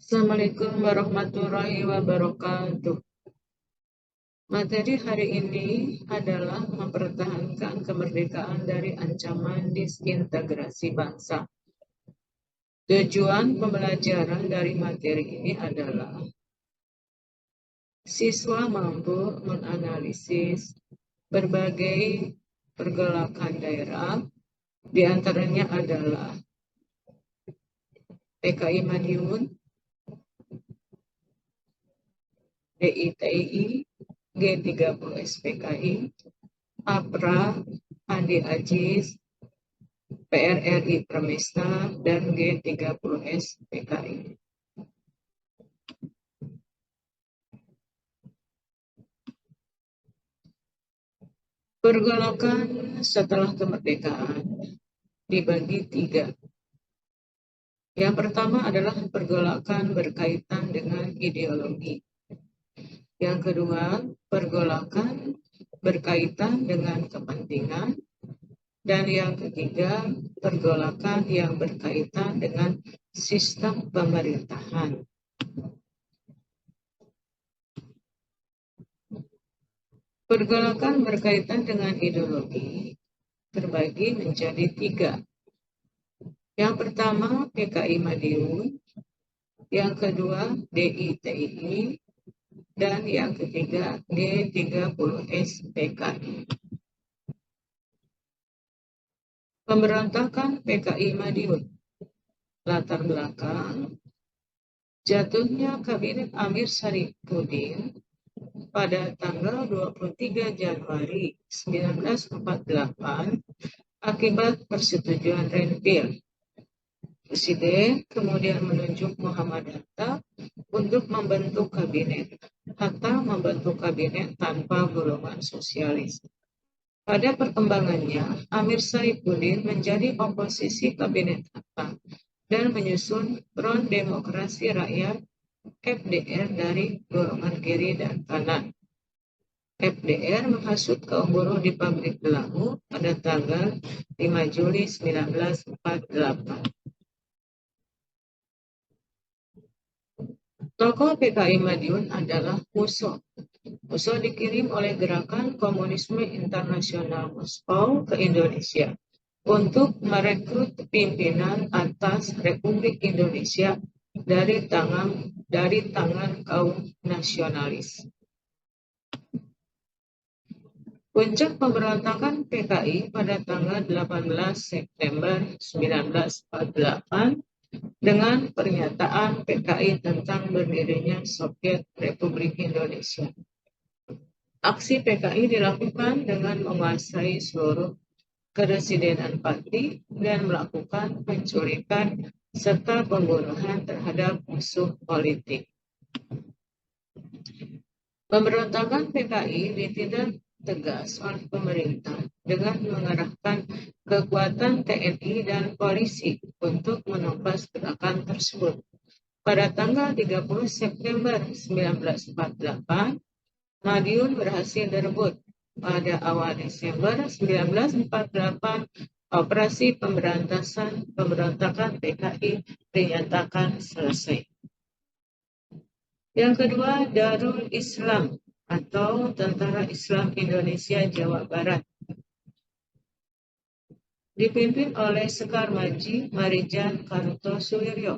Assalamualaikum warahmatullahi wabarakatuh. Materi hari ini adalah mempertahankan kemerdekaan dari ancaman disintegrasi bangsa. Tujuan pembelajaran dari materi ini adalah siswa mampu menganalisis berbagai pergolakan daerah, di antaranya adalah PKI Madiun, DITI, G30 SPKI, APRA, Andi Ajis, PRRI Pramesta, dan G30S PKI. Pergolakan setelah kemerdekaan dibagi tiga. Yang pertama adalah pergolakan berkaitan dengan ideologi. Yang kedua, pergolakan berkaitan dengan kepentingan. Dan yang ketiga, pergolakan yang berkaitan dengan sistem pemerintahan. Pergolakan berkaitan dengan ideologi terbagi menjadi tiga. Yang pertama PKI Madiun, yang kedua DITI, dan yang ketiga G30S PKI. Pemberontakan PKI Madiun. Latar belakang jatuhnya Kabinet Amir Syarifuddin pada tanggal 23 Januari 1948 akibat persetujuan Renville. Presiden kemudian menunjuk Muhammad Hatta untuk membentuk kabinet. Hatta membentuk kabinet tanpa golongan sosialis. Pada perkembangannya, Amir Syarifuddin menjadi oposisi kabinet Hatta dan menyusun Front Demokrasi Rakyat FDR dari golongan kiri dan kanan. FDR menghasut kaum buruh di pabrik Belangu pada tanggal 5 Juli 1948. Tokoh PKI Madiun adalah Musso. Musso dikirim oleh Gerakan Komunisme Internasional Moskow ke Indonesia untuk merekrut pimpinan atas Republik Indonesia dari tangan kaum nasionalis. Puncak pemberontakan PKI pada tanggal 18 September 1948 dengan pernyataan PKI tentang berdirinya Soviet Republik Indonesia. Aksi PKI dilakukan dengan menguasai seluruh keresidenan Pati dan melakukan penculikan serta pembunuhan terhadap musuh politik. Pemberontakan PKI ditindak tegas oleh pemerintah dengan mengerahkan kekuatan TNI dan polisi untuk menumpas gerakan tersebut. Pada tanggal 30 September 1948, Madiun berhasil direbut. Pada awal Desember 1948, operasi pemberontakan PKI dinyatakan selesai. Yang kedua, Darul Islam atau Tentara Islam Indonesia Jawa Barat. Dipimpin oleh Sekar Maji Marijan Kartosuwiryo.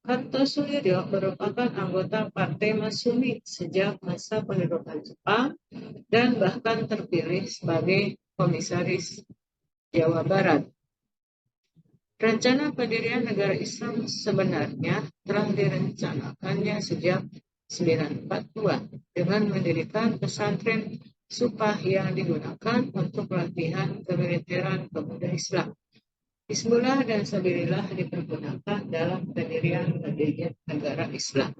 Kartosuwiryo merupakan anggota Partai Masyumi sejak masa pendudukan Jepang dan bahkan terpilih sebagai komisaris Jawa Barat. Rencana pendirian negara Islam sebenarnya telah direncanakannya sejak 1942 dengan mendirikan pesantren Supah yang digunakan untuk pelatihan kemiliteran pemuda Islam. Hizbullah dan Sabilillah dipergunakan dalam pendirian negara Islam.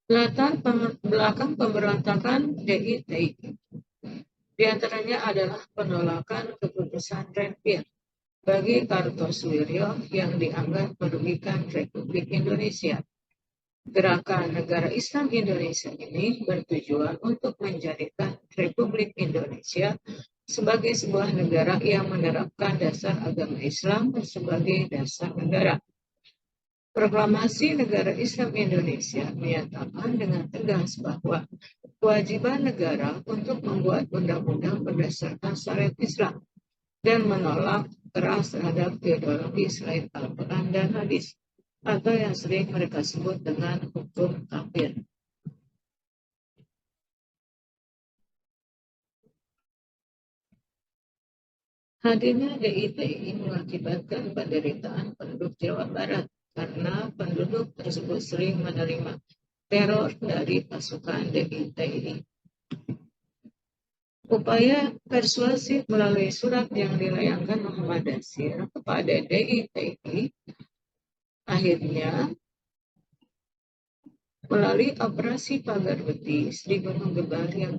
Latar belakang pemberontakan DITI. Di antaranya adalah penolakan keputusan Renville bagi Kartosuwiryo yang dianggap merugikan Republik Indonesia. Gerakan Negara Islam Indonesia ini bertujuan untuk menjadikan Republik Indonesia sebagai sebuah negara yang menerapkan dasar agama Islam sebagai dasar negara. Proklamasi Negara Islam Indonesia menyatakan dengan tegas bahwa kewajiban negara untuk membuat undang-undang berdasarkan syariat Islam dan menolak keras terhadap ideologi selain Al-Quran dan Hadis, atau yang sering mereka sebut dengan hukum kafir. Hadirnya DITI mengakibatkan penderitaan penduduk Jawa Barat karena penduduk tersebut sering menerima teror dari pasukan DITI. Upaya persuasif melalui surat yang dilayangkan Muhammad Nasir kepada DITI akhirnya melalui operasi pagar betis di Gunung Gebang yang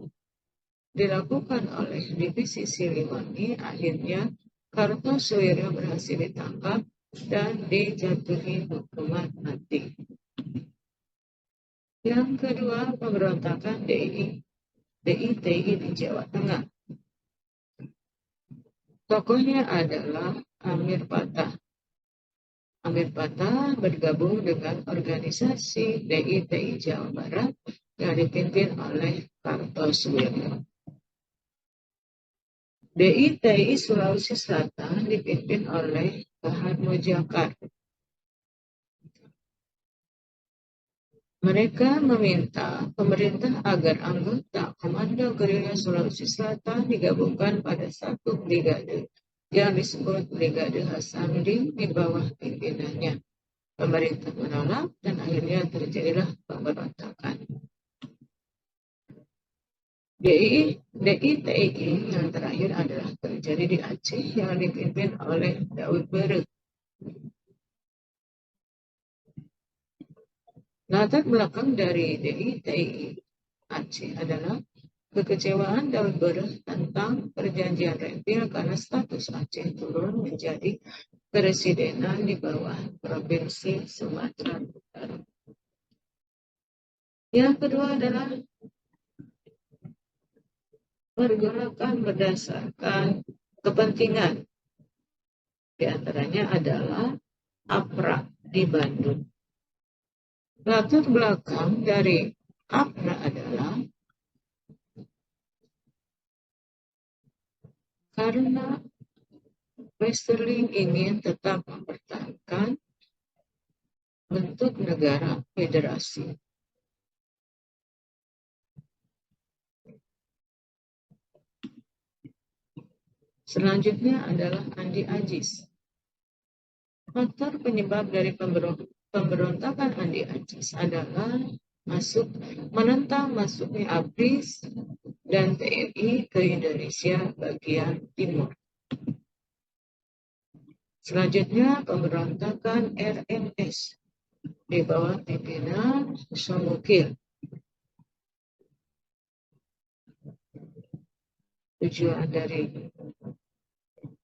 dilakukan oleh Divisi Siliwangi, akhirnya Kartosuwiryo berhasil ditangkap dan dijatuhi hukuman mati. Yang kedua, pemberontakan DITI di Jawa Tengah. Tokohnya adalah Amir Patah. Amir Patah bergabung dengan organisasi DITI Jawa Barat yang dipimpin oleh Kartosuwiryo. DITI Sulawesi Selatan dipimpin oleh Bahar Mujakar. Mereka meminta pemerintah agar anggota Komando Gerilya Sulawesi Selatan digabungkan pada satu brigade yang disebut Brigade Hasanuddin di bawah pimpinannya. Pemerintah menolak dan akhirnya terjadilah pemberontakan. DITI yang terakhir adalah terjadi di Aceh yang dipimpin oleh Daud Berek. Latar belakang dari DITI Aceh adalah kekecewaan Daud Berek tentang perjanjian Renville karena status Aceh turun menjadi presidenan di bawah Provinsi Sumatera Utara. Yang kedua adalah pergerakan berdasarkan kepentingan. Di antaranya adalah APRA di Bandung. Latar belakang dari APRA adalah karena Westerling ingin tetap mempertahankan bentuk negara federasi. Selanjutnya adalah Andi Ajis. Faktor penyebab dari pemberontakan Andi Ajis adalah menentang masuknya ABRIS dan TNI ke Indonesia bagian timur. Selanjutnya pemberontakan RMS di bawah pimpinan Somukil. Tujuan dari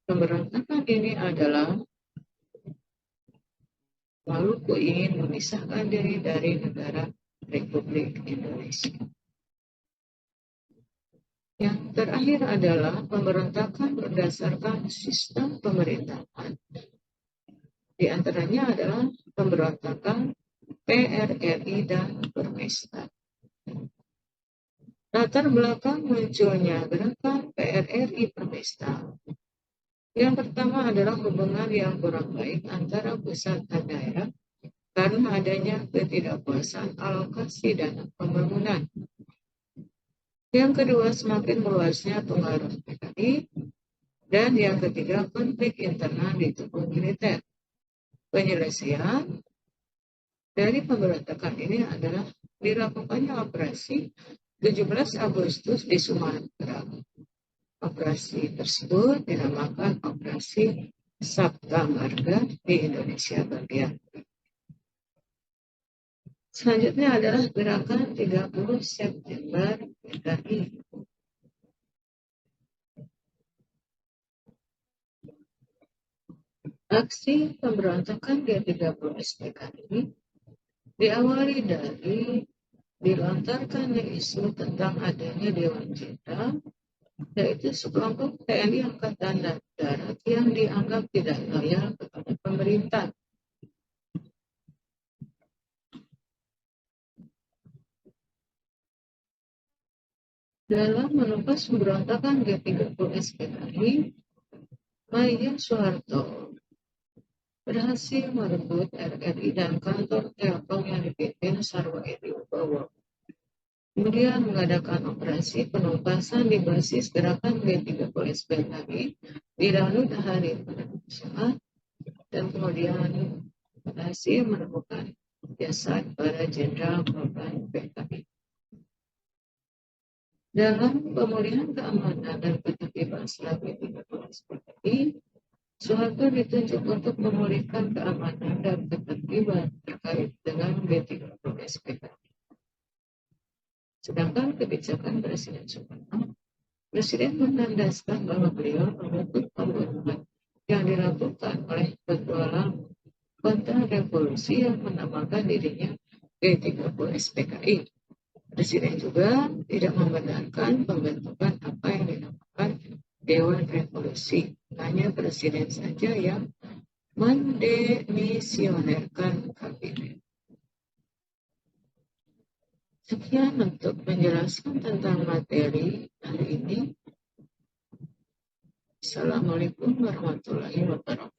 pemberontakan ini adalah Maluku ingin memisahkan diri dari negara Republik Indonesia. Yang terakhir adalah pemberontakan berdasarkan sistem pemerintahan. Di antaranya adalah pemberontakan PRRI dan Permesta. Latar belakang munculnya gerakan PRRI Permesta. Yang pertama adalah hubungan yang kurang baik antara pusat dan daerah karena adanya ketidakpuasan alokasi dana pembangunan. Yang kedua, semakin meluasnya pengaruh PKI. Dan yang ketiga, konflik internal di tubuh militer. Penyelesaian dari pemberontakan ini adalah dilakukannya operasi 17 Agustus di Sumatera. Operasi tersebut dinamakan Operasi Sabta Marga di Indonesia bagian. Selanjutnya adalah gerakan 30 September PKI. Aksi pemberontakan G30 SPKI diawali dari dilontarkannya isu tentang adanya Dewan Jenderal, yaitu sekelompok TNI Angkatan Darat yang dianggap tidak loyal kepada pemerintah. Dalam menumpas pemberontakan G30 SPKI, Maya Soeharto berhasil merebut RRI dan kantor Telkom yang dipimpin Sarwo Edi Wibowo. Kemudian mengadakan operasi penumpasan di basis gerakan G30 SPKI di Lanut Hari Indonesia, dan kemudian berhasil menemukan jasad para jenderal korban PKI. Dalam pemulihan keamanan dan ketertiban setelah G30 SPKI, Soeharto ditunjuk untuk memulihkan keamanan dan ketertiban terkait dengan G30 SPKI. Sedangkan kebijakan Presiden Soekarno, Presiden menandaskan bahwa beliau mengutuk pembunuhan yang dilakukan oleh petualang kontra revolusi yang menamakan dirinya G30 SPKI. Presiden juga tidak membenarkan pembentukan apa yang dinamakan Dewan Revolusi. Hanya Presiden saja yang mendemisionerkan kabinet. Sekian untuk menjelaskan tentang materi hari ini. Assalamualaikum warahmatullahi wabarakatuh.